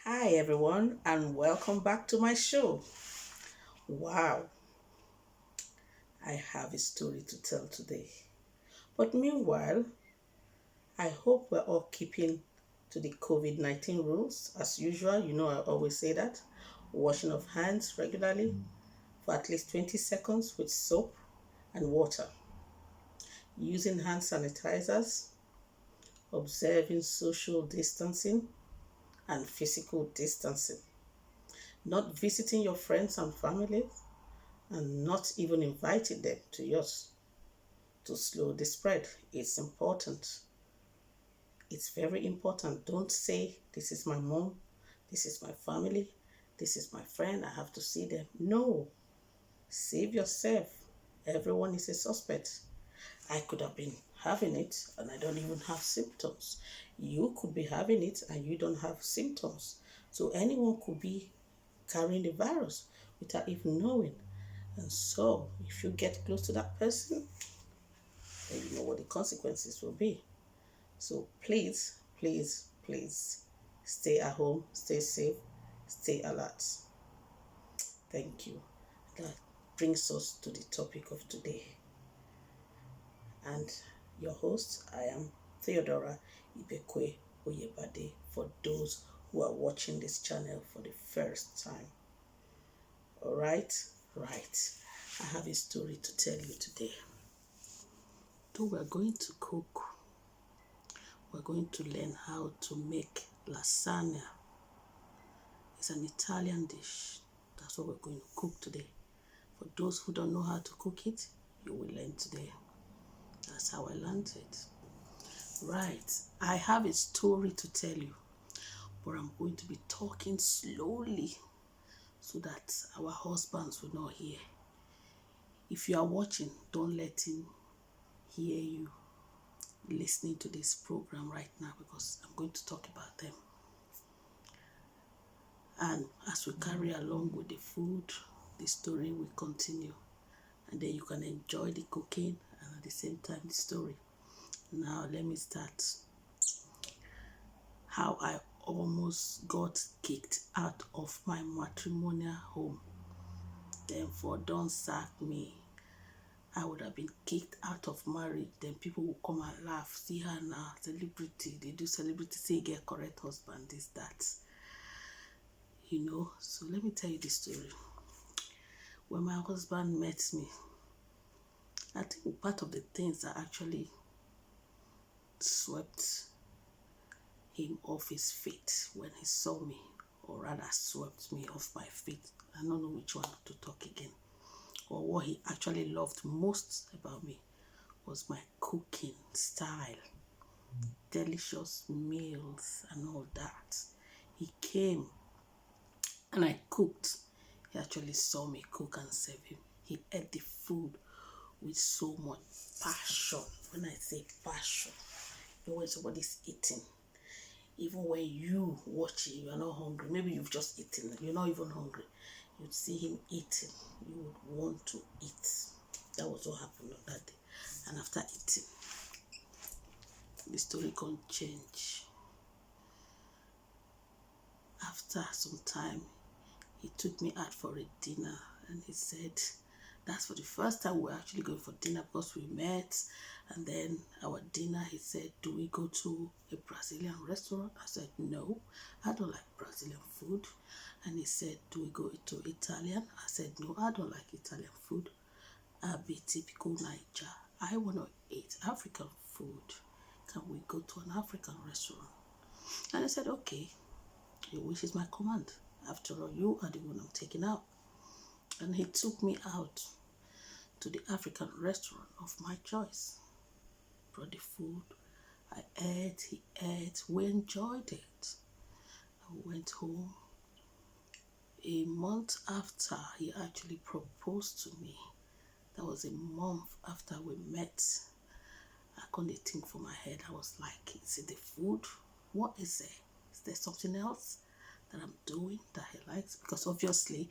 Hi everyone and welcome back to my show. Wow, I have a story to tell today. But meanwhile, I hope we're all keeping to the COVID-19 rules as usual. You know, I always say that. Washing of hands regularly for at least 20 seconds with soap and water. Using hand sanitizers, observing social distancing and physical distancing. Not visiting your friends and family and not even inviting them to yours to slow the spread. It's important. It's very important. Don't say, this is my mom, this is my family, this is my friend, I have to see them. No, save yourself. Everyone is a suspect. I could have been having it and I don't even have symptoms. You could be having it and you don't have symptoms. So anyone could be carrying the virus without even knowing. And so, if you get close to that person, then you know what the consequences will be. So please, please, please stay at home, stay safe, stay alert. Thank you. That brings us to the topic of today. And your host, I am Theodora Ibekwe-Oyebade for those who are watching this channel for the first time. All right, right. I have a story to tell you today. So we're going to cook. We're going to learn how to make lasagna. It's an Italian dish. That's what we're going to cook today. For those who don't know how to cook it, you will learn today. That's how I learned it. Right, I have a story to tell you, but I'm going to be talking slowly so that our husbands will not hear. If you are watching, don't let him hear you listening to this program right now because I'm going to talk about them. And as we carry along with the food, the story will continue. And then you can enjoy the cooking and at the same time the story. Now let me start. How I almost got kicked out of my matrimonial home. Therefore, don't sack me. I would have been kicked out of marriage. Then people will come and laugh. See her now, celebrity. They do celebrity, say get correct husband, this, that. So let me tell you the story. When my husband met me, I think part of the things that actually swept him off his feet when he saw me, or rather swept me off my feet. I don't know which one to talk again. Or what he actually loved most about me was my cooking style, delicious meals and all that. He came and I cooked. He actually saw me cook and serve him. He ate the food with so much passion. When I say passion, when somebody's eating, even when you watch it, you are not hungry. Maybe you've just eaten, you're not even hungry. You'd see him eating, you would want to eat. That was what happened on that day. And after eating, the story can change. After some time, he took me out for a dinner and he said, that's for the first time we're actually going for dinner because we met. And then our dinner, he said, do we go to a Brazilian restaurant? I said, no, I don't like Brazilian food. And he said, do we go to Italian? I said, no, I don't like Italian food. I'll be typical Niger. I want to eat African food. Can we go to an African restaurant? And I said, okay, your wish is my command. After all, you are the one I'm taking out. And he took me out to the African restaurant of my choice. Brought the food. I ate, he ate. We enjoyed it. I went home. A month after he actually proposed to me, that was a month after we met, I couldn't think for my head. I was like, is it the food? What is it? Is there something else that I'm doing that he likes? Because obviously,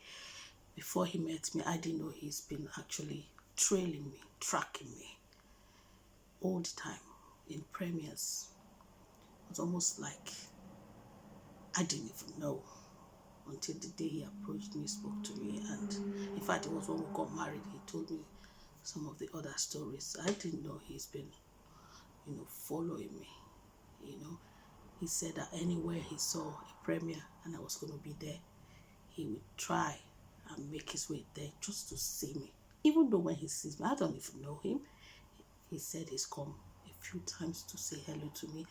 before he met me, I didn't know he's been actually trailing me, tracking me all the time in premieres. It was almost like I didn't even know until the day he approached me, spoke to me, and in fact, it was when we got married, he told me some of the other stories. I didn't know he's been, following me, He said that anywhere he saw a premiere and I was going to be there, he would try and make his way there just to see me. Even though when he sees me, I don't even know him. He said he's come a few times to say hello to me,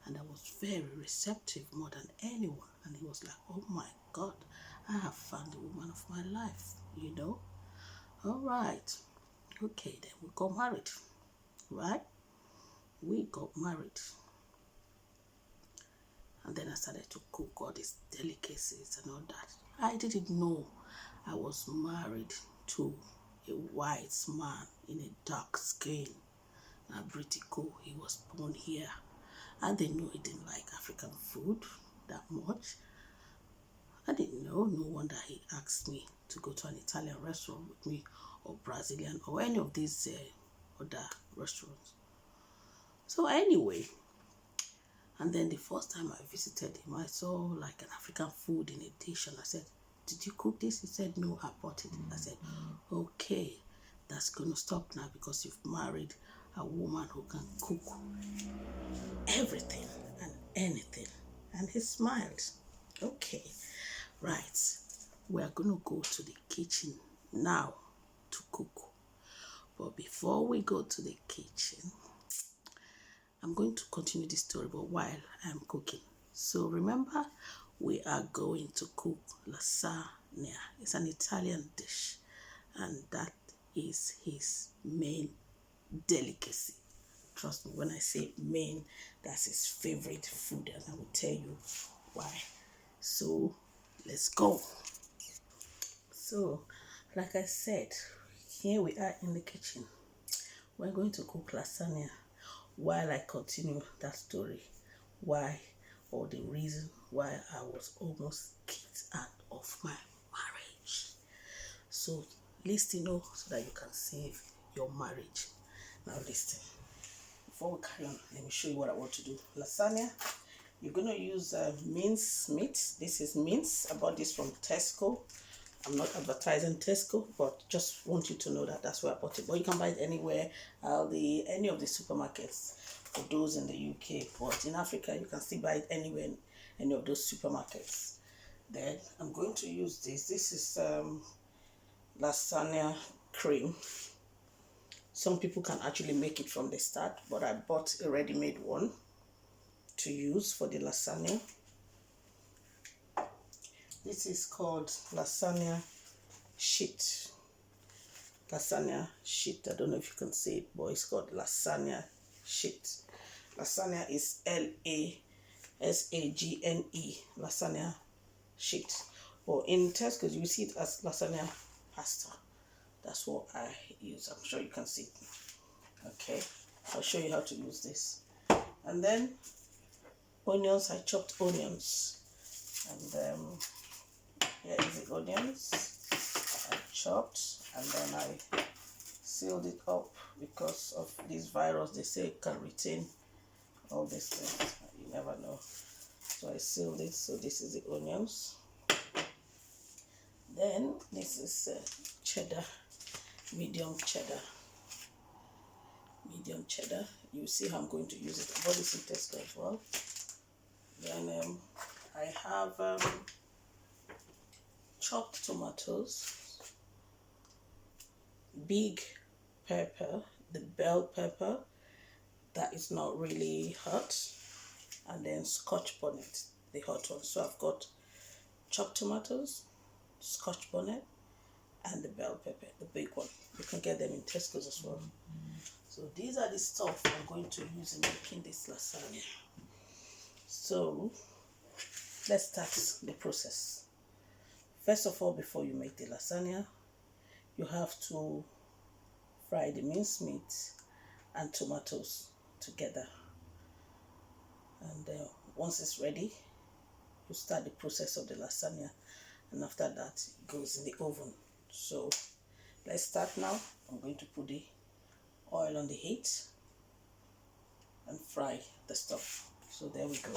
and I was very receptive more than anyone. And he was like, oh my God, I have found the woman of my life, All right. Okay, then we got married, right? We got married. And then I started to cook all these delicacies and all that. I didn't know I was married to a white man in a dark skin. And pretty cool. He was born here. I didn't know he didn't like African food that much. I didn't know. No wonder he asked me to go to an Italian restaurant with me, or Brazilian, or any of these other restaurants. So anyway, and then the first time I visited him, I saw like an African food in a dish, and I said, did you cook this? He said, no, I bought it. I said, okay, that's going to stop now because you've married a woman who can cook everything and anything. And he smiled. Okay, right. We are going to go to the kitchen now to cook. But before we go to the kitchen, I'm going to continue this story, but while I'm cooking. So remember, we are going to cook lasagna. It's an Italian dish, and that is his main delicacy. Trust me, when I say main, that's his favorite food, and I will tell you why. So let's go. So, like I said, here we are in the kitchen. We're going to cook lasagna. While I continue that story, why, or the reason why I was almost kicked out of my marriage. So listen, so that you can save your marriage. Now listen. Before we carry on, let me show you what I want to do. Lasagna, you're going to use mince meat. This is mince. I bought this from Tesco. I'm not advertising Tesco, but just want you to know that that's where I bought it. But you can buy it anywhere, any of the supermarkets for those in the UK. But in Africa, you can still buy it anywhere in any of those supermarkets. Then I'm going to use this. This is lasagna cream. Some people can actually make it from the start, but I bought a ready-made one to use for the lasagna. This is called lasagna sheet. Lasagna sheet. I don't know if you can see it, but it's called lasagna sheet. Lasagna is L-A-S-A-G-N-E. Lasagna sheet. Or in Tesco, you see it as lasagna pasta. That's what I use. I'm sure you can see it. Okay, I'll show you how to use this. And then onions. I chopped onions. And here is the onions I chopped, and then I sealed it up because of this virus. They say it can retain all these things. You never know. So I sealed it. So this is the onions. Then this is cheddar, medium cheddar. Medium cheddar. You see how I'm going to use it. I bought this in Tesco as well. Then I have chopped tomatoes, big pepper, the bell pepper that is not really hot, and then Scotch bonnet, the hot one. So I've got chopped tomatoes, Scotch bonnet, and the bell pepper, the big one. You can get them in Tesco's as well. So these are the stuff I'm going to use in making this lasagna. So let's start the process. First of all, before you make the lasagna, you have to fry the minced meat and tomatoes together. And once it's ready, you start the process of the lasagna. And after that, it goes in the oven. So let's start now. I'm going to put the oil on the heat and fry the stuff. So there we go.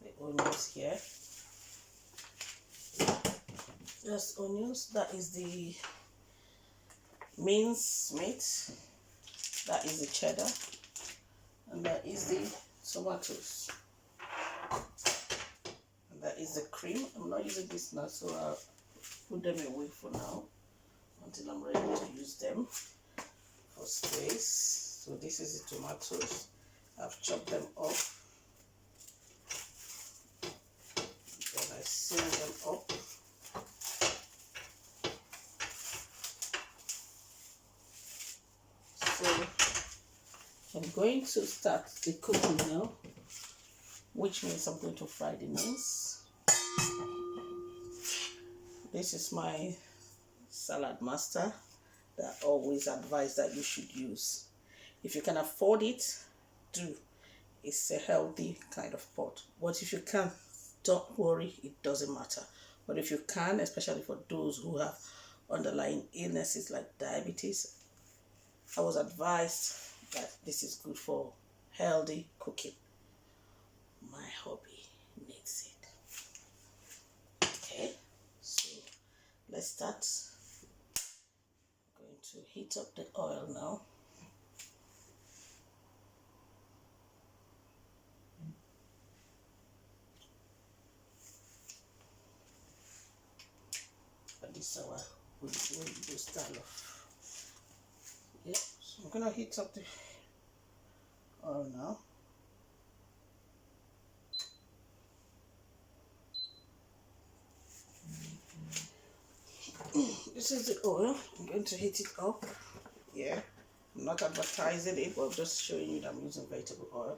the onions here. Just onions. That is the mince meat. That is the cheddar, and that is the tomatoes, and that is the cream. I'm not using this now, so I'll put them away for now until I'm ready to use them for space. So this is the tomatoes. I've chopped them up, then I seal them up. So I'm going to start the cooking now, which means I'm going to fry the mince. This is my salad master that I always advise that you should use. If you can afford it, do. It's a healthy kind of pot. But if you can't, don't worry, it doesn't matter. But if you can, especially for those who have underlying illnesses like diabetes, I was advised that this is good for healthy cooking. My hubby needs it. Okay, so let's start. I'm going to heat up the oil now. And this is our we do style of. Yeah, so I'm gonna heat up the oil now. This is the oil. I'm going to heat it up. Yeah, I'm not advertising it, but I'm just showing you that I'm using vegetable oil.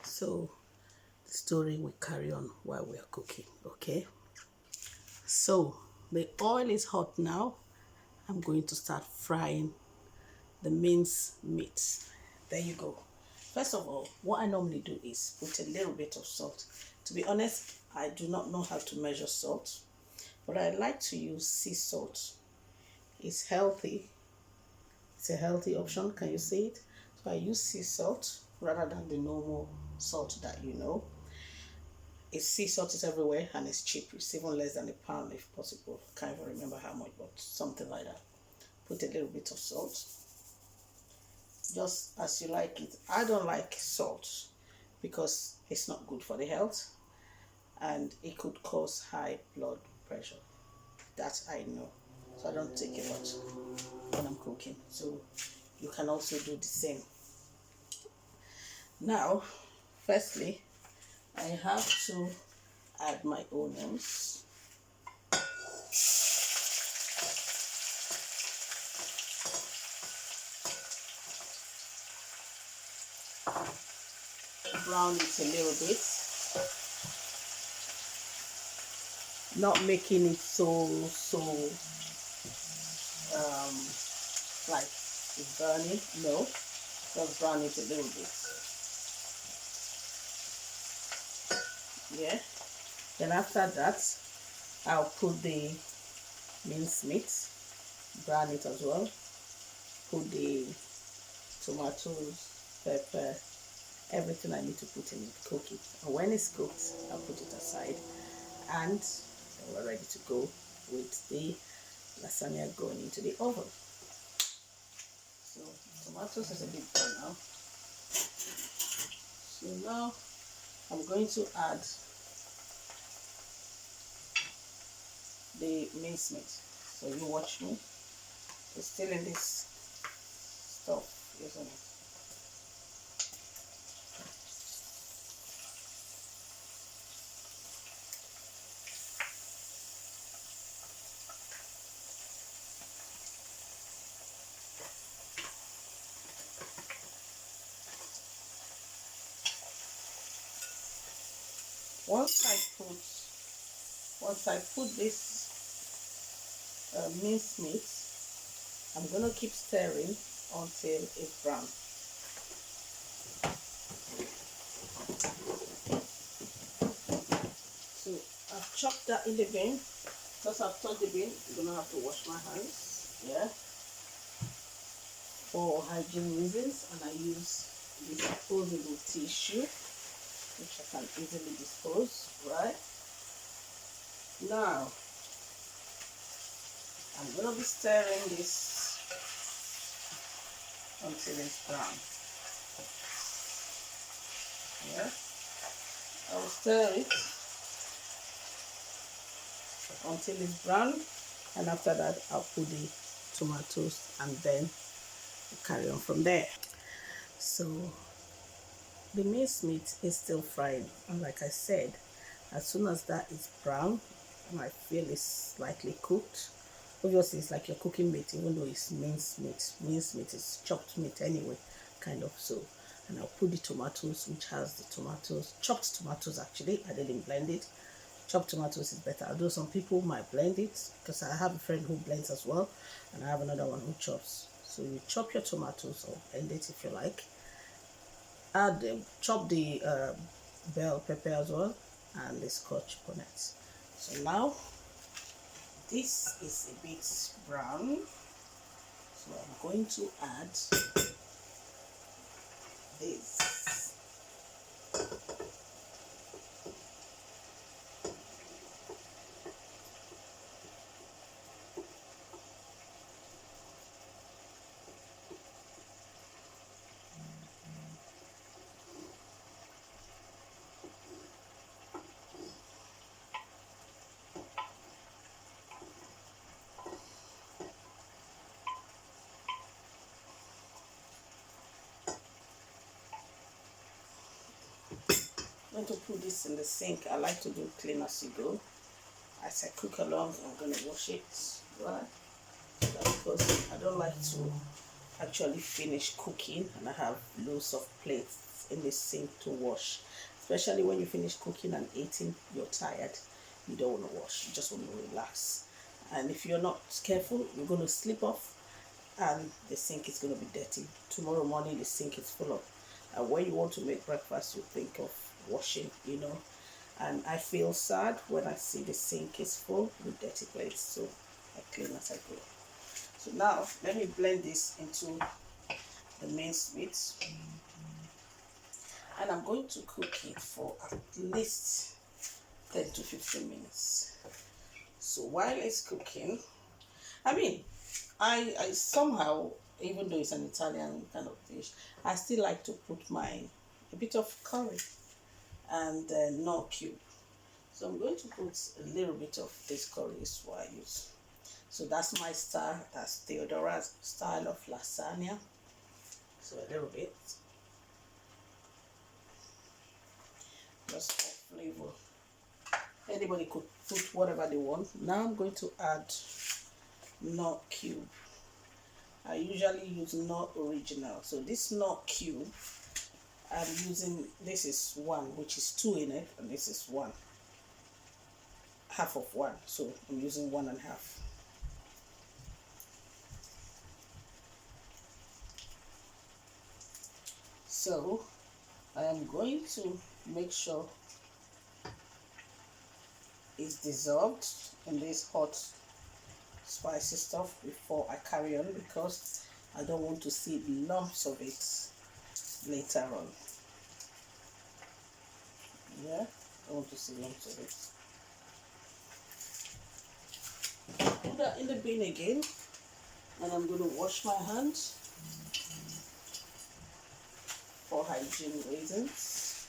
So the story will carry on while we are cooking, okay? So the oil is hot now. I'm going to start frying the mince meat. There you go. First of all, what I normally do is put a little bit of salt. To be honest, I do not know how to measure salt, but I like to use sea salt. It's healthy. It's a healthy option. Can you see it? So I use sea salt rather than the normal salt that you know. It's sea salt is everywhere and it's cheap. It's even less than £1 if possible. Can't even remember how much, but something like that. Put a little bit of salt, just as you like it. I don't like salt because it's not good for the health and it could cause high blood pressure. That I know, so I don't take a lot when I'm cooking. So you can also do the same. Now, firstly, I have to add my onions. Brown it a little bit, not making it so like it's burning. No, just brown it a little bit. Yeah, then after that I'll put the mince meat, brown it as well, put the tomatoes, pepper, everything I need to put in it, cook it, and when it's cooked I'll put it aside, and we're ready to go with the lasagna going into the oven. So tomatoes is a bit done now. So now I'm going to add the mince meat. So you watch me. It's still in this stuff, isn't it? Once I put this minced meat, I'm gonna keep stirring until it's brown. So I've chop that in the bin. Because I've touched the bin, I'm gonna have to wash my hands. Yeah. For hygiene reasons, and I use disposable tissue, which I can easily dispose. Right. Now, I'm gonna be stirring this until it's brown. Yeah. I'll stir it until it's brown, and after that I'll put the tomatoes and then carry on from there. So the minced meat is still frying, and like I said, as soon as that is brown and I feel it's slightly cooked, obviously it's like you're cooking meat even though it's minced meat. Minced meat is chopped meat anyway, kind of. So, and I'll put the tomatoes, which has the tomatoes, chopped tomatoes actually, I didn't blend it. Chopped tomatoes is better, although some people might blend it, because I have a friend who blends as well, and I have another one who chops. So you chop your tomatoes or blend it if you like. Add chop the bell pepper as well, and the scotch bonnet. So now this is a bit brown, so I'm going to add this. I'm going to put this in the sink. I like to do clean as you go. As I cook along, I'm going to wash it, right? Because I don't like to actually finish cooking and I have loads of plates in the sink to wash. Especially when you finish cooking and eating, you're tired. You don't want to wash. You just want to relax. And if you're not careful, you're going to slip off and the sink is going to be dirty. Tomorrow morning, the sink is full of. And when you want to make breakfast, you think of washing, you know. And I feel sad when I see the sink is full with dirty plates, so I clean as I go. So now let me blend this into the minced meat, and I'm going to cook it for at least 10 to 15 minutes. So while it's cooking, I somehow, even though it's an Italian kind of dish, I still like to put a bit of curry and nut cube. So I'm going to put a little bit of this curry is what I use. So that's my style. That's Theodora's style of lasagna. So a little bit, just for flavor. Anybody could put whatever they want. Now I'm going to add nut cube. I usually use nut original. So this nut cube, I'm using, this is one, which is 2 in it, and this is one, half of one. So I'm using 1 1/2. So I am going to make sure it's dissolved in this hot spicy stuff before I carry on, because I don't want to see lumps of it later on. Yeah, I want to see lumps of it. Put that in the bin again, and I'm going to wash my hands for hygiene reasons.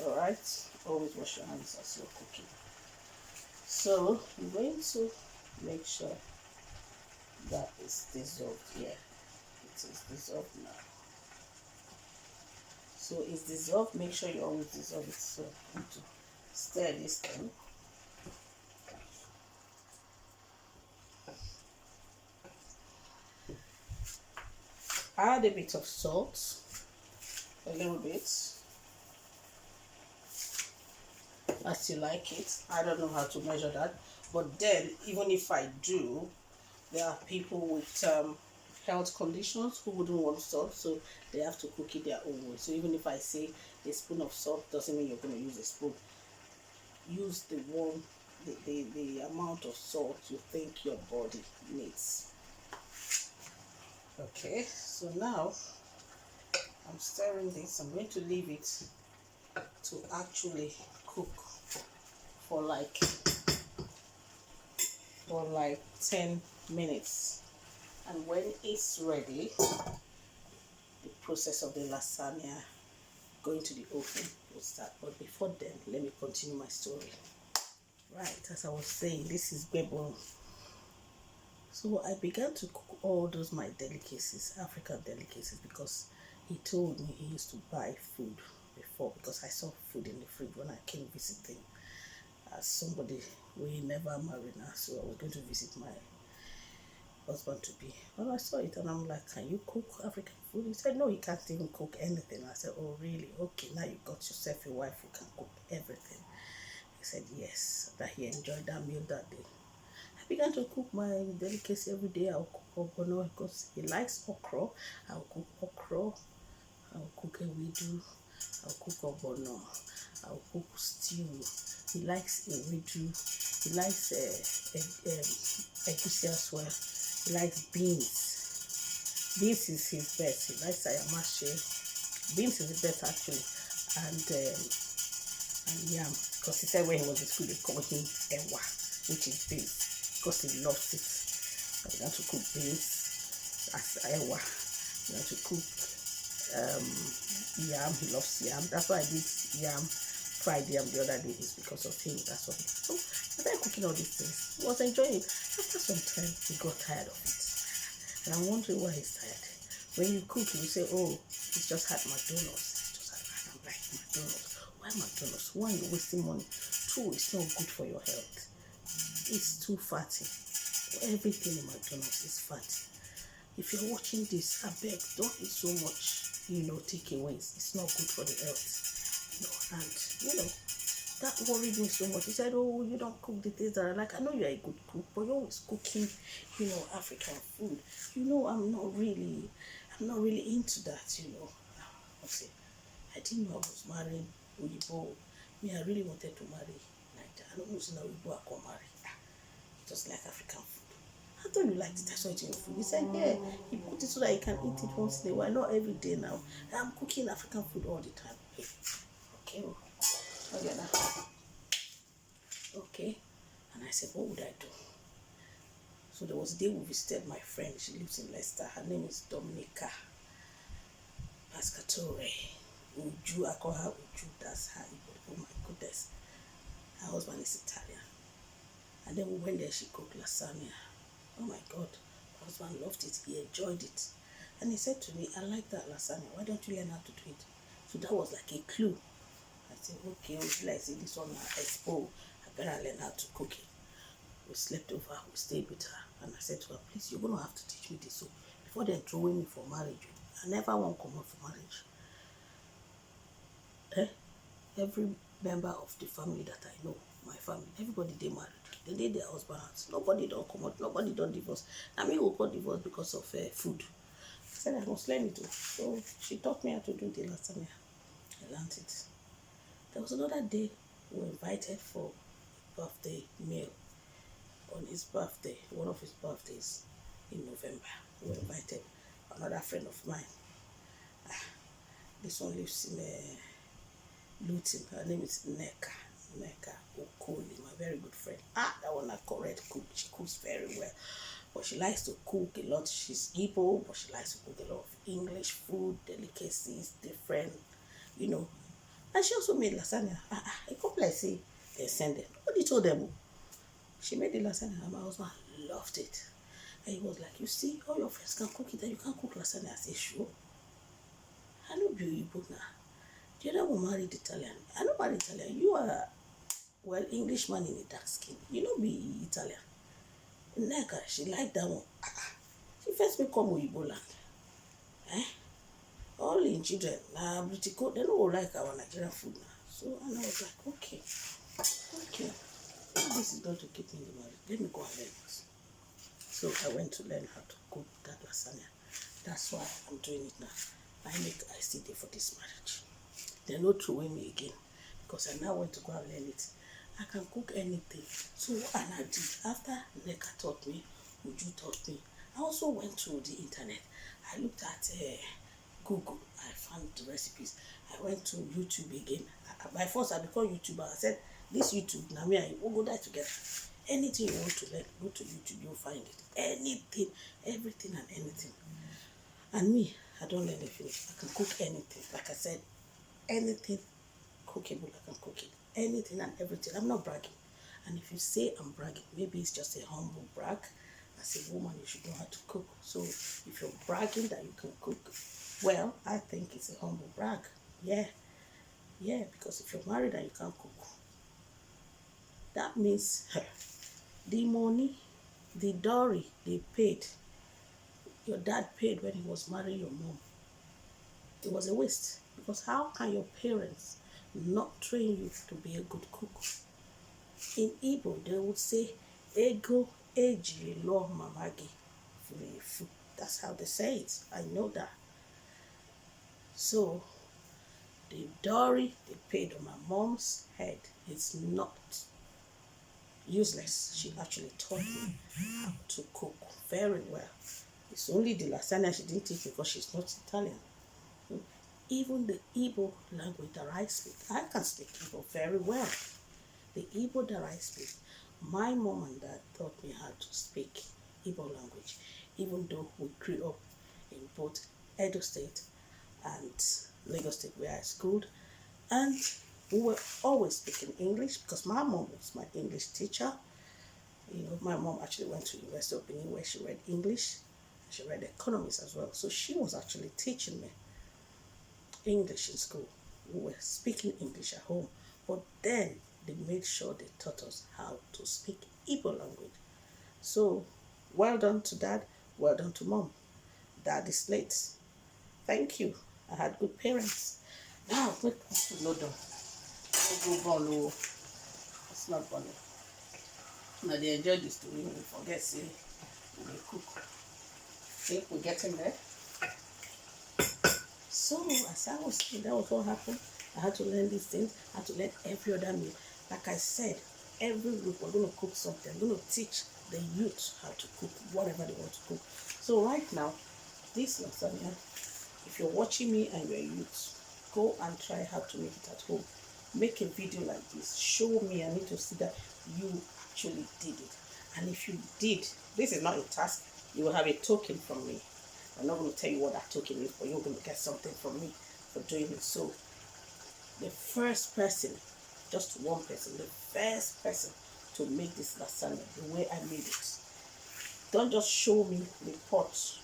Alright, always wash your hands as you're cooking. So I'm going to make sure that is dissolved. Yeah, it is dissolved now. So it's dissolved. Make sure you always dissolve it. So I'm going to stir this in. Add a bit of salt, a little bit, as you like it. I don't know how to measure that, but then even if I do, there are people with health conditions who wouldn't want salt, so they have to cook it their own way. So even if I say a spoon of salt, doesn't mean you're going to use a spoon. Use the one the amount of salt you think your body needs. Okay, so now I'm stirring this. I'm going to leave it to actually cook for like 10 minutes. And when it's ready, the process of the lasagna going to the oven will start. But before then, let me continue my story. Right, as I was saying, this is Bebo. So I began to cook all those my delicacies, African delicacies, because he told me he used to buy food before, because I saw food in the fridge when I came visiting as somebody we never married now. So I was going to visit my husband to be. Well, I saw it and I'm like, can you cook African food? He said, no, he can't even cook anything. I said, oh, really? Okay, now you got yourself a wife who can cook everything. He said, yes, that he enjoyed that meal that day. I began to cook my delicacy every day. I'll cook ogbono because he likes okra. I'll cook okra. I'll cook ewedu. I'll cook ogbono. I'll cook stew. He likes ewedu. He likes egusi as well. He likes beans. Beans is his best. He likes ayamashe. Beans is the best actually. And yam. Because he said when he was in school they called him ewa, which is beans. Because he loves it. I began to cook beans as ewa. I began to cook yam. He loves yam. That's why I did yam, fried yam the other day. Is because of him. That's what. So I started cooking all these things. He was enjoying it. After some time, he got tired of it. And I'm wondering why he's tired. When you cook, you say, oh, he's just had McDonald's. He's just had, I'm like, McDonald's. Why McDonald's? Why are you wasting money? 2, it's not good for your health. It's too fatty. Everything in McDonald's is fatty. If you're watching this, I beg, don't eat so much, takeaways. It's not good for the health. And that worried me so much. He said, oh, you don't cook the things that I like. I know you're a good cook, but you're always cooking, African food. I'm not really into that, I didn't know I was marrying Oyibo. Me, I really wanted to marry Niger. I don't know if Oyibo I can marry. Just like African food. I thought you liked it. That's why it's in your food. He said, yeah, he put it so that you can eat it once in a while, not every day now. I'm cooking African food all the time. Okay. Okay, now. Okay. And I said, what would I do? So there was a day we visited my friend. She lives in Leicester. Her name is Dominica Pascatore. Uju, I call her Uju. That's her. Oh my goodness. Her husband is Italian. And then we went there, she cooked lasagna. Oh my God, my husband loved it, he enjoyed it. And he said to me, I like that lasagna, why don't you learn how to do it? So that was like a clue. I said, okay, I see this one expo, I better learn how to cook it. We slept over, we stayed with her, and I said to her, please, you're going to have to teach me this. So before they're throwing me for marriage, I never want to come out for marriage. Every member of the family that I know, my family, everybody they married. They did their husbands. Nobody don't come out. Nobody don't divorce. I mean, we got divorced because of food. I said I must learn it too. So she taught me how to do the lasagna. I learned it. There was another day we were invited for a birthday meal on his birthday, one of his birthdays in November. We were invited. Another friend of mine. This one lives in Luton. Her name is Neka Okoli, my very good friend. That one a correct cook. She cooks very well. But she likes to cook a lot. She's Igbo, but she likes to cook a lot of English food, delicacies, different, And she also made lasagna. A couple I see, they send it. Nobody told them. She made the lasagna and my husband loved it. And he was like, you see, all your friends can cook it and you can't cook lasagna. I said, sure. I know you Igbo now. The other one married Italian. I know married Italian. You are, Englishman in a dark skin. You know be Italian. Neka, she liked that one. She first me come with Igbo land. All in children, British code, they don't like our Nigerian food now. So, and I was like, okay. This is going to keep me in the marriage. Let me go and learn this. So I went to learn how to cook that lasagna. That's why I'm doing it now. I stay there for this marriage. They're not throwing me again because I now went to go and learn it. I can cook anything. So, and I did. After Neka taught me, Uju taught me, I also went to the internet. I looked at Google. I found the recipes. I went to YouTube again. By force, I became YouTuber. I said, this YouTube, now me and you, we'll go there together. Anything you want to learn, go to YouTube, you'll find it. Anything, everything and anything. And me, I don't learn anything. I can cook anything. Like I said, anything cookable, I can cook it. Anything and everything. I'm not bragging. And if you say I'm bragging, maybe it's just a humble brag. As a woman, you should know how to cook. So if you're bragging that you can cook, well, I think it's a humble brag. Yeah. Yeah, because if you're married and you can't cook, that means the money, the dowry they paid, your dad paid when he was marrying your mom, it was a waste. Because how can your parents not train you to be a good cook? In Igbo, they would say, Ego eji lo mamagi fufu. That's how they say it. I know that. So, the dowry they paid on my mom's head is not useless. She actually taught me how to cook very well. It's only the lasagna she didn't teach because she's not Italian. Even the Igbo language that I speak, I can speak Igbo very well. The Igbo that I speak, my mom and dad taught me how to speak Igbo language, even though we grew up in both Edo State and Lagos State where I schooled, and we were always speaking English because my mom was my English teacher. You know, my mom actually went to University of Benin where she read English, and she read economics as well. So she was actually teaching me English in school. We were speaking English at home, but then they made sure they taught us how to speak Igbo language. So, well done to dad, well done to mom. Dad is late. Thank you. I had good parents. Now, wait, no done. It's not funny. Now they enjoy this story. We forget, say, we cook. See, we're getting there. So, as I was saying, that was what happened. I had to learn these things. I had to learn every other meal. Like I said, every week we're going to cook something. I'm going to teach the youth how to cook, whatever they want to cook. So right now, this lasagna, if you're watching me and you're a youth, go and try how to make it at home. Make a video like this. Show me. I need to see that you actually did it. And if you did, this is not a task. You will have a token from me. I'm not going to tell you what that token is, but you're going to get something from me for doing it. So, the first person, just one person, the first person to make this lasagna the way I made it. Don't just show me the pot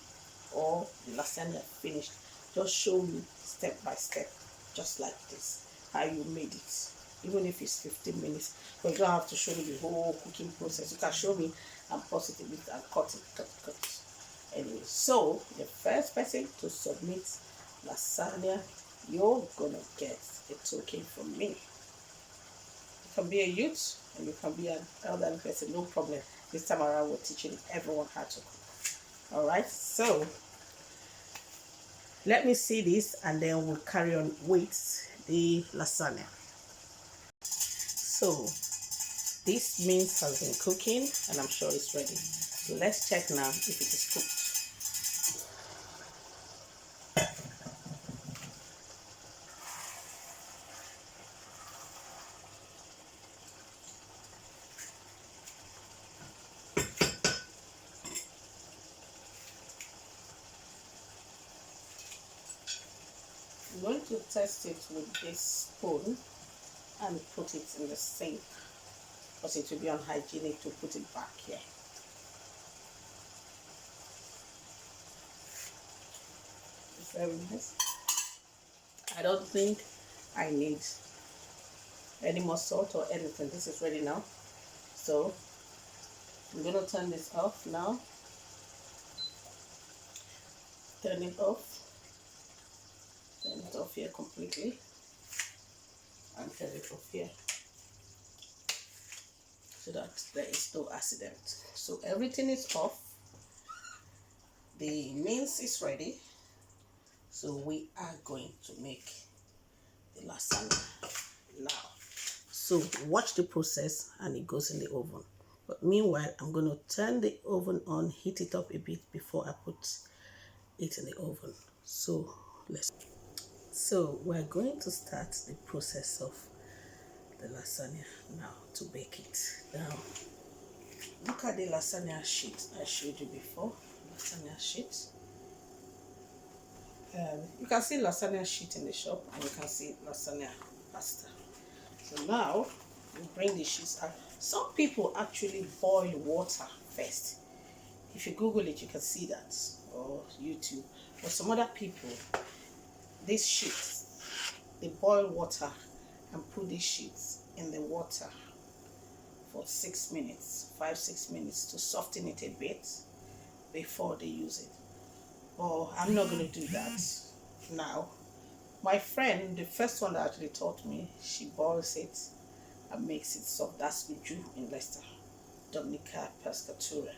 or the lasagna finished. Just show me step by step, just like this, how you made it. Even if it's 15 minutes, but you don't have to show me the whole cooking process. You can show me and pause it a bit and cut it. Anyway, so the first person to submit lasagna, you're gonna get a token from me. You can be a youth and you can be an elderly person, no problem. This time around, we're teaching everyone how to cook. All right, so let me see this and then we'll carry on with the lasagna. So this mince has been cooking and I'm sure it's ready. So let's check now if it is cooked. I'm going to test it with this spoon and put it in the sink because it will be unhygienic to put it back here. It's very nice. I don't think I need any more salt or anything. This is ready now. So I'm going to turn this off now. Turn it off. Turn it off here completely. And turn it off here. So that there is no accident. So everything is off. The mince is ready. So we are going to make the lasagna now. So watch the process and it goes in the oven. But meanwhile, I'm going to turn the oven on, heat it up a bit before I put it in the oven. So we're going to start the process of the lasagna now to bake it. Now, look at the lasagna sheet I showed you before. Lasagna sheet. You can see lasagna sheet in the shop, and you can see lasagna pasta. So now we bring the sheets out. Some people actually boil water first. If you Google it, you can see that, or YouTube. But some other people, these sheets, they boil water and put these sheets in the water for 6 minutes, 5-6 minutes, to soften it a bit before they use it. But I'm not going to do that now. My friend, the first one that actually taught me, she boils it and makes it soft. That's Uju in Leicester, Dominica Pescatura.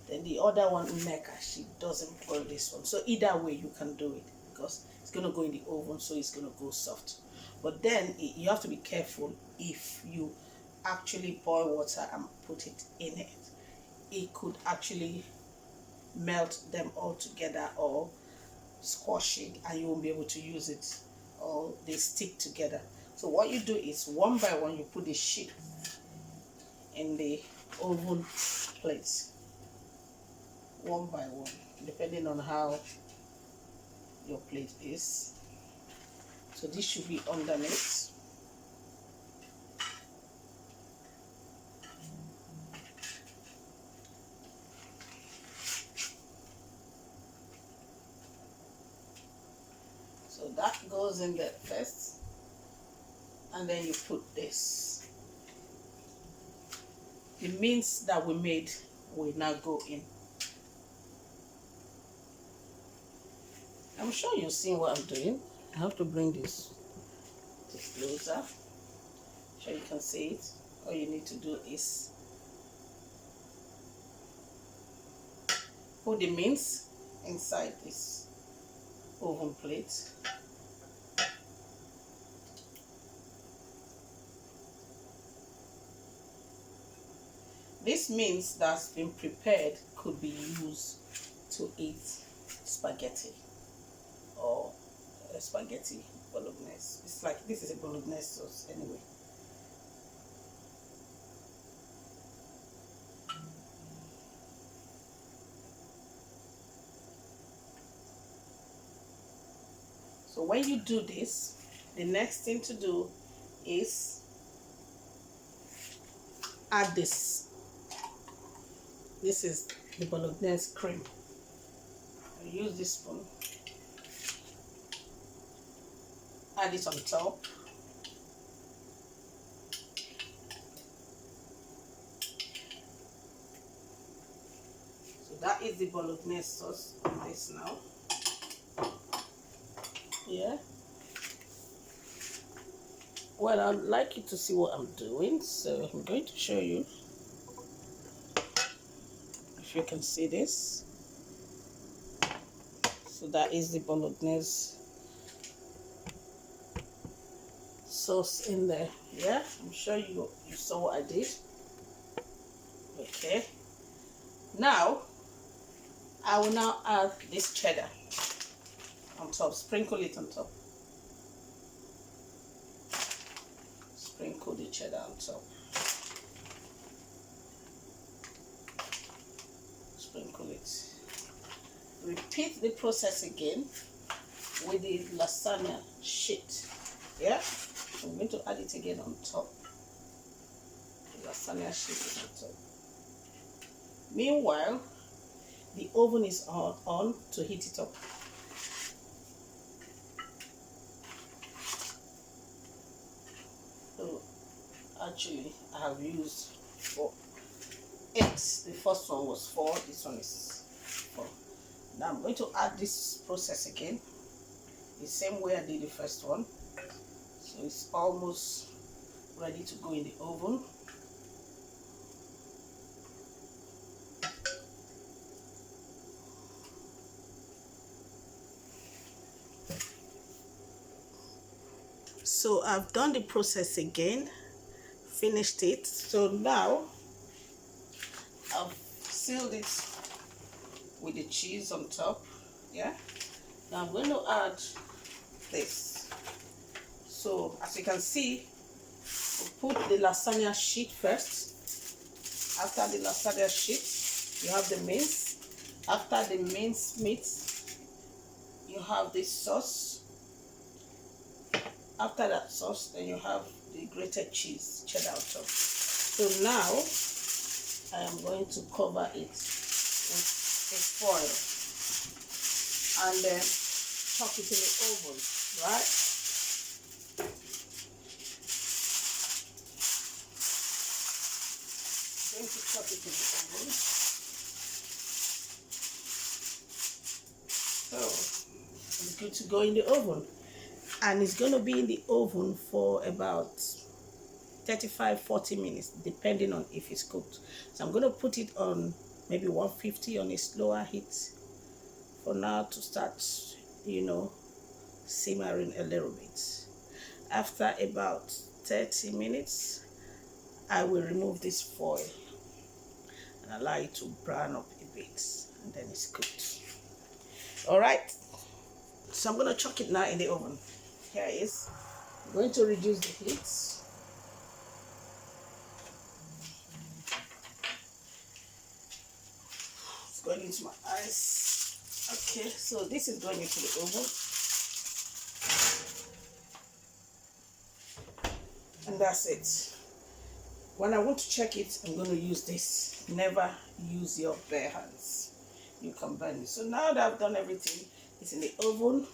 Then the other one, Uneka, she doesn't boil this one. So either way you can do it, because it's going to go in the oven, so it's going to go soft. But then you have to be careful. If you actually boil water and put it in it, it could actually melt them all together or squash it, and you won't be able to use it, or they stick together. So what you do is, one by one, you put the sheet in the oven plate, one by one, depending on how your plate is. So this should be underneath. So that goes in there first, and then you put this. The mince that we made will now go in. I'm sure you've seen what I'm doing. I have to bring this closer so you can see it. All you need to do is put the mince inside this oven plate. This mince that's been prepared could be used to eat spaghetti or spaghetti bolognese. It's like, this is a bolognese sauce anyway. So when you do this, the next thing to do is add this. This is the bolognese cream. I use this spoon. Add it on top. So that is the bolognese sauce on this now. Yeah. Well, I'd like you to see what I'm doing, so I'm going to show you. If you can see this. So that is the bolognese sauce in there. Yeah, I'm sure you saw what I did. Okay. Now, I will now add this cheddar on top. Sprinkle it on top. Sprinkle the cheddar on top. Sprinkle it. Repeat the process again with the lasagna sheet. Yeah, I'm going to add it again on top. The lasagna sheet on top. Meanwhile, the oven is on to heat it up. So actually, I have used 8. The first one was 4. This one is 4. Now I'm going to add this process again, the same way I did the first one. So it's almost ready to go in the oven. So I've done the process again, finished it. So now I've sealed it with the cheese on top. Yeah, now I'm going to add this. So as you can see, we'll put the lasagna sheet first. After the lasagna sheet, you have the mince. After the mince meat, you have this sauce. After that sauce, then you have the grated cheese, cheddar on top. So now I am going to cover it with a foil and then chuck it in the oven, right? I'm going to chuck it in the oven. So it's good to go in the oven, and it's going to be in the oven for about 35-40 minutes, depending on if it's cooked. So I'm going to put it on maybe 150 on a slower heat for now to start, you know, simmering a little bit. After about 30 minutes, I will remove this foil and allow it to brown up a bit, and then it's cooked. All right, so I'm going to chuck it now in the oven. Here it is. I'm going to reduce the heat. It's going into my eyes. Okay, so this is going into the oven. And that's it. When I want to check it, I'm going to use this. Never use your bare hands. You can burn it. So now that I've done everything, it's in the oven.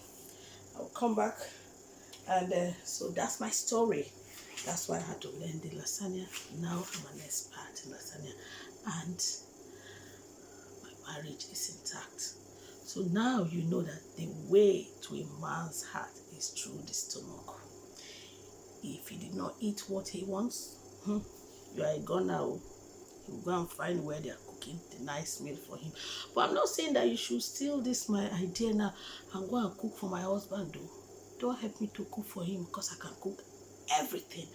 I'll come back, and so that's my story. That's why I had to learn the lasagna. Now I'm an expert in lasagna, and my marriage is intact. So now you know that the way to a man's heart is through the stomach. If he did not eat what he wants, you are a goner. You go and find where they are cooking the nice meal for him. But I'm not saying that you should steal this my idea now and go and cook for my husband though. Don't help me to cook for him, because I can cook everything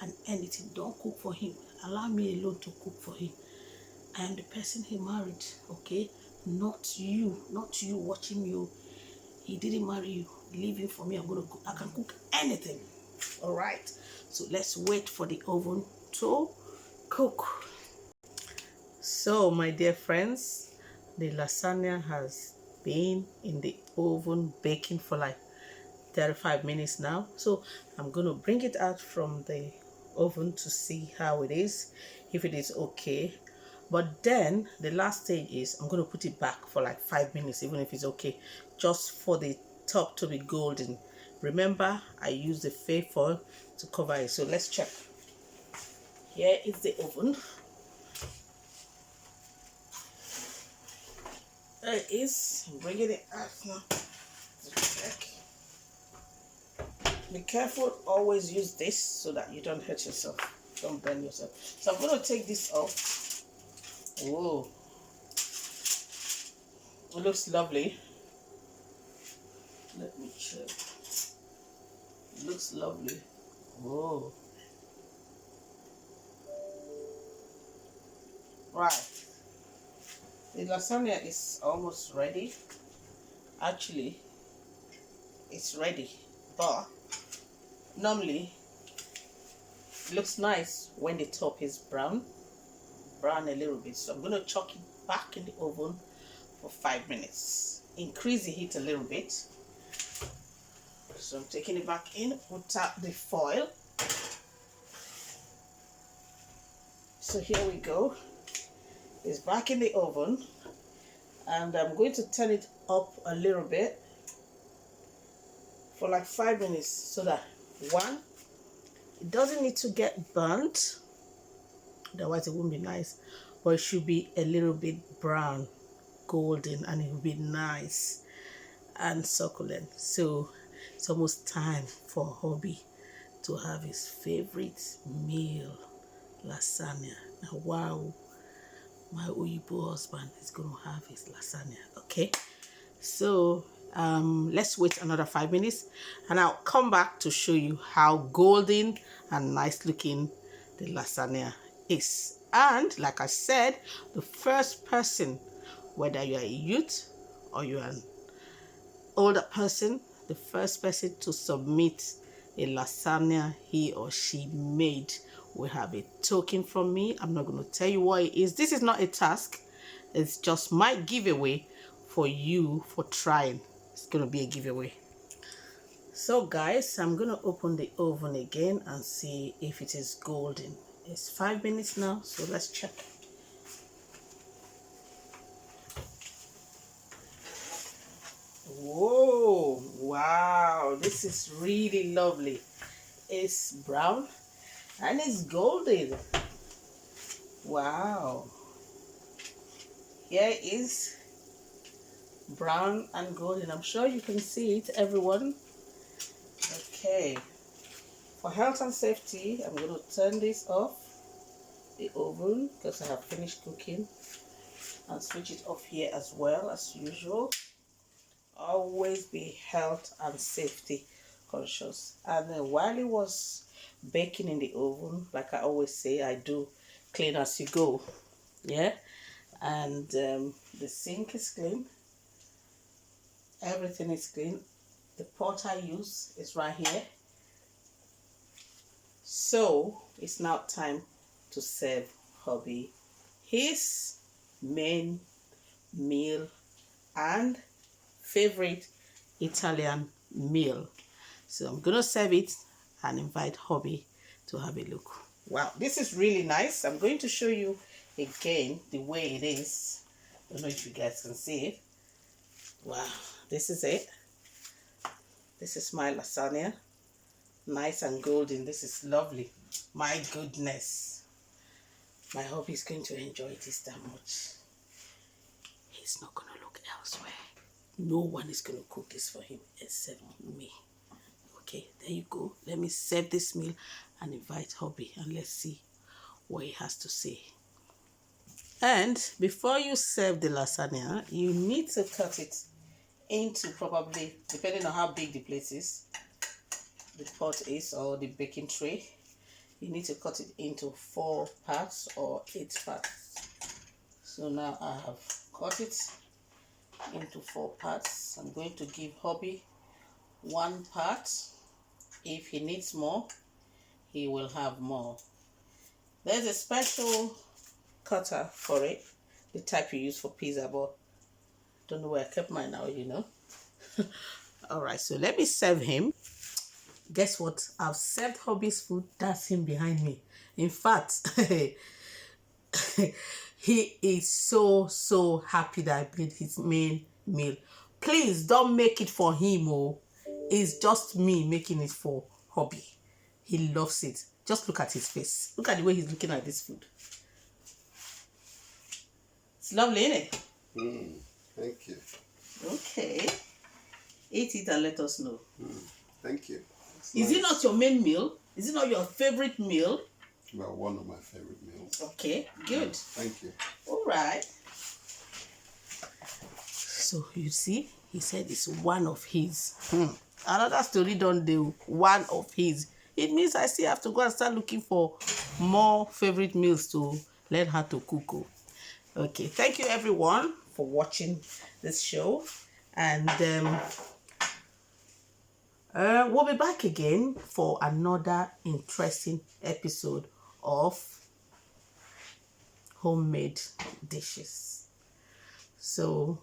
and anything. Don't cook for him. Allow me alone to cook for him. I am the person he married, okay? Not you watching you. He didn't marry you. Leave you for me. I'm gonna cook. I can cook anything. All right. So let's wait for the oven to cook. So my dear friends, the lasagna has been in the oven baking for like 35 minutes now. So I'm going to bring it out from the oven to see how it is, if it is okay. But then the last stage is I'm going to put it back for like 5 minutes, even if it's okay, just for the top to be golden. Remember, I used the fake foil to cover it. So let's check. Here is the oven. There it is. I'm bringing it out now to check. Be careful, always use this so that you don't hurt yourself, don't burn yourself. So I'm going to take this off. Whoa, it looks lovely. Let me check. It looks lovely. Whoa. Right, the lasagna is almost ready. Actually, it's ready, but normally it looks nice when the top is brown a little bit. So I'm going to chuck it back in the oven for 5 minutes. Increase the heat a little bit. So I'm taking it back in, put out the foil. So here we go. It's back in the oven, and I'm going to turn it up a little bit for like 5 minutes, so that one, it doesn't need to get burnt, otherwise it won't be nice, but it should be a little bit brown, golden, and it will be nice and succulent. So it's almost time for hubby to have his favorite meal, lasagna. Now, wow, my Oyibo husband is going to have his lasagna. Okay, so let's wait another 5 minutes, and I'll come back to show you how golden and nice looking the lasagna is. And like I said, the first person, whether you are a youth or you are an older person, the first person to submit a lasagna he or she made will have a token from me. I'm not going to tell you what it is. This is not a task. It's just my giveaway for you for trying. It's going to be a giveaway. So guys, I'm going to open the oven again and see if it is golden. It's 5 minutes now, so let's check. Whoa, wow, this is really lovely. It's brown and it's golden. Wow. Here is brown and golden. I'm sure you can see it, everyone. Okay. For health and safety, I'm going to turn this off, the oven, because I have finished cooking, and switch it off here as well as usual. Always be health and safety conscious. And then while it was baking in the oven, like I always say, I do clean as you go. Yeah. And the sink is clean. Everything is clean. The pot I use is right here. So it's now time to serve hubby his main meal and favorite Italian meal. So I'm gonna serve it and invite hubby to have a look. Wow, this is really nice. I'm going to show you again the way it is. I don't know if you guys can see it. Wow, this is it. This is my lasagna. Nice and golden. This is lovely. My goodness. My hubby is going to enjoy this that much. He's not gonna look elsewhere. No one is going to cook this for him except me. Okay, there you go. Let me serve this meal and invite hubby, and let's see what he has to say. And before you serve the lasagna, you need to cut it into, probably, depending on how big the plate is, the pot is, or the baking tray, you need to cut it into 4 parts or 8 parts. So now I have cut it into 4 parts. I'm going to give hubby 1 part. If he needs more, he will have more. There's a special cutter for it, the type you use for pizza, but don't know where I kept mine now, you know. All right, so let me serve him. Guess what? I've served hubby's food. That's him behind me. In fact, he is so happy that I made his main meal. Please don't make it for him. Oh, it's just me making it for hubby. He loves it. Just look at his face. Look at the way he's looking at this food. It's lovely, isn't it? Thank you. Okay. Eat it and let us know. Thank you. Is it not your main meal? Is it not your favorite meal? Well, one of my favorite meals. Okay, good. Thank you. All right. So you see, he said it's one of his. Another story don't do one of his. It means I still have to go and start looking for more favorite meals to learn how to cook. Okay, thank you everyone for watching this show, and we'll be back again for another interesting episode of homemade dishes. So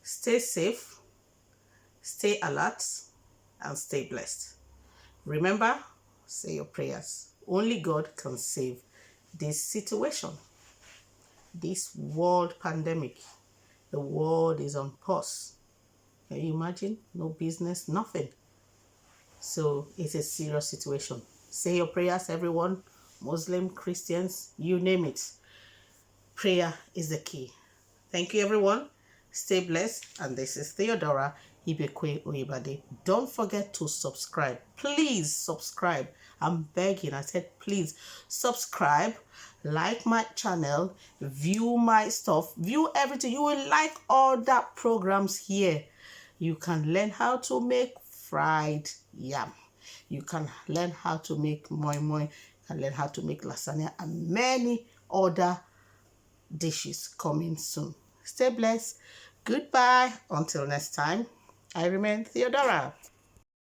stay safe, stay alert, and stay blessed. Remember, say your prayers. Only God can save this situation, this world pandemic. The world is on pause. Can you imagine? No business, nothing. So it's a serious situation. Say your prayers, everyone. Muslim, Christians, you name it. Prayer is the key. Thank you, everyone. Stay blessed. And this is Theodora Ibekwe-Oyebade. Don't forget to subscribe. Please subscribe. I'm begging. I said, please subscribe. Like my channel. View my stuff. View everything. You will like all that programs here. You can learn how to make fried yam. You can learn how to make moi moi. You and learn how to make lasagna and many other dishes coming soon. Stay blessed. Goodbye. Until next time, I remain Theodora.